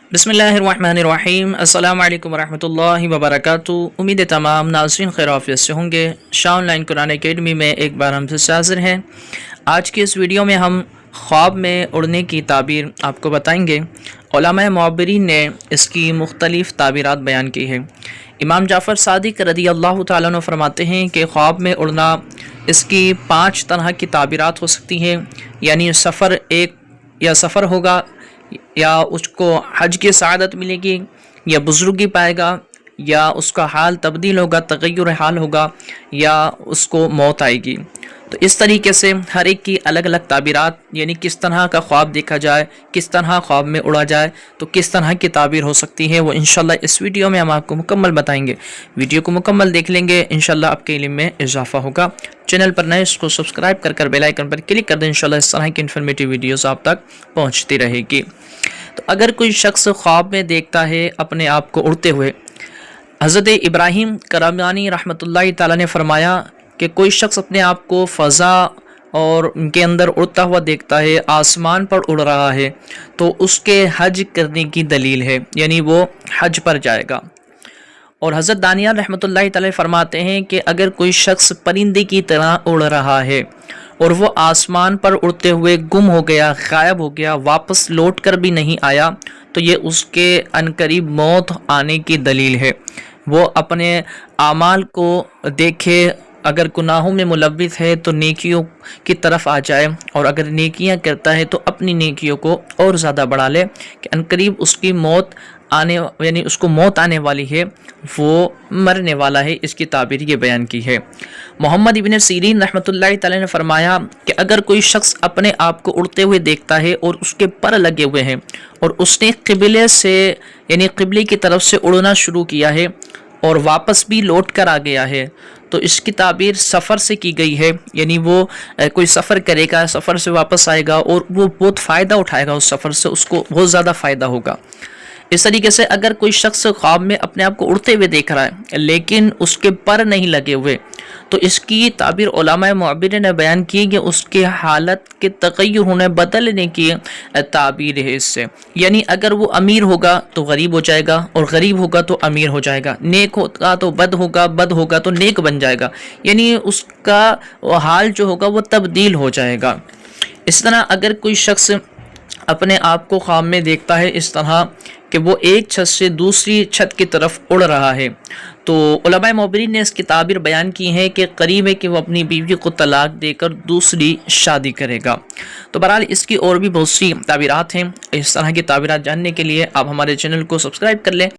बिस्मिल्लाहिर्रहमानिर्रहीम। अस्सलाम वालेकुम वरहमतुल्लाहि वबरकातुहू। उम्मीद है तमाम नाज़रीन खैर आफियत से होंगे। शाह ऑनलाइन कुरान अकेडमी में एक बार हमसे हाज़िर हैं। आज की इस वीडियो में हम ख्वाब में उड़ने की ताबीर आपको बताएंगे। उलमाए मुअब्बिरीन ने इसकी मुख्तलिफ़ ताबीरात बयान की है। इमाम जाफ़र सादिक रज़ी अल्लाह तआला अन्हु फरमाते हैं कि ख्वाब में उड़ना इसकी 5 तरह की ताबीरात हो सकती हैं। यानी सफ़र एक या सफ़र होगा, या उसको हज की सआदत मिलेगी, या बुज़ुर्गी पाएगा, या उसका हाल तब्दील होगा, तग़य्युर हाल होगा, या उसको मौत आएगी। तो इस तरीके से हर एक की अलग अलग ताबीरात, यानी किस तरह का ख्वाब देखा जाए, किस तरह ख्वाब में उड़ा जाए, तो किस तरह की ताबीर हो सकती है, वो इंशाल्लाह इस वीडियो में हम आपको मुकम्मल बताएंगे। वीडियो को मुकम्मल देख लेंगे, इंशाल्लाह आपके इल्म में इजाफा होगा। चैनल पर नए इसको सब्सक्राइब कर बेल आइकन पर क्लिक कर दें। इंशाल्लाह इस तरह की इन्फॉर्मेटिव वीडियोज़ आप तक पहुँचती रहेगी। तो अगर कोई शख्स ख्वाब में देखता है अपने आप को उड़ते हुए, हज़रत इब्राहीम करमानी रहमतुल्लाहि ताला ने फरमाया कि कोई शख्स अपने आप को फ़ज़ा और उनके अंदर उड़ता हुआ देखता है, आसमान पर उड़ रहा है, तो उसके हज करने की दलील है, यानी वो हज पर जाएगा। और हज़रत दानियाल रहमतुल्लाहि ताला फरमाते हैं कि अगर कोई शख्स परिंदे की तरह उड़ रहा है और वो आसमान पर उड़ते हुए गुम हो गया, गायब हो गया, वापस लौट कर भी नहीं आया, तो ये उसके अनकरीब मौत आने की दलील है। वो अपने आमाल को देखे, अगर गुनाहों में मुलव्विस है तो नेकियों की तरफ आ जाए, और अगर नेकियां करता है तो अपनी नेकियों को और ज़्यादा बढ़ा ले कि अनकरीब उसकी मौत आने, यानी उसको मौत आने वाली है, वो मरने वाला है। इसकी ताबीर ये बयान की है। मोहम्मद इब्न सीरीन रहमतुल्लाहि तआला ने फरमाया कि अगर कोई शख्स अपने आप को उड़ते हुए देखता है और उसके पर लगे हुए हैं और उसने क़िबले से, यानी क़िबले की तरफ से उड़ना शुरू किया है और वापस भी लौट कर आ गया है, तो इसकी ताबीर सफ़र से की गई है। यानी वो कोई सफ़र करेगा, सफ़र से वापस आएगा और वो बहुत फ़ायदा उठाएगा उस सफ़र से, उसको बहुत ज़्यादा फ़ायदा होगा। इस तरीके से अगर कोई शख्स ख्वाब में अपने आप को उड़ते हुए देख रहा है लेकिन उसके पर नहीं लगे हुए, तो इसकी ताबीर उलमाए मुअब्बिरीन ने बयान की कि उसके हालत के तग़य्युर होने, बदलने की ताबीर है इससे। यानी अगर वो अमीर होगा तो गरीब हो जाएगा, और गरीब होगा तो अमीर हो जाएगा, नेक होगा तो बद होगा, बद होगा तो नेक बन जाएगा, यानी उसका हाल जो होगा वो तब्दील हो जाएगा। इस तरह अगर कोई शख्स अपने आप को ख्वाब में देखता है इस तरह कि वो एक छत से दूसरी छत की तरफ उड़ रहा है, तो उलमाए मुअब्बिरीन ने इसकी ताबीर बयान की है कि करीब है कि वो अपनी बीवी को तलाक देकर दूसरी शादी करेगा। तो बहरहाल इसकी और भी बहुत सी ताबीरात हैं। इस तरह की ताबीरात जानने के लिए आप हमारे चैनल को सब्सक्राइब कर लें।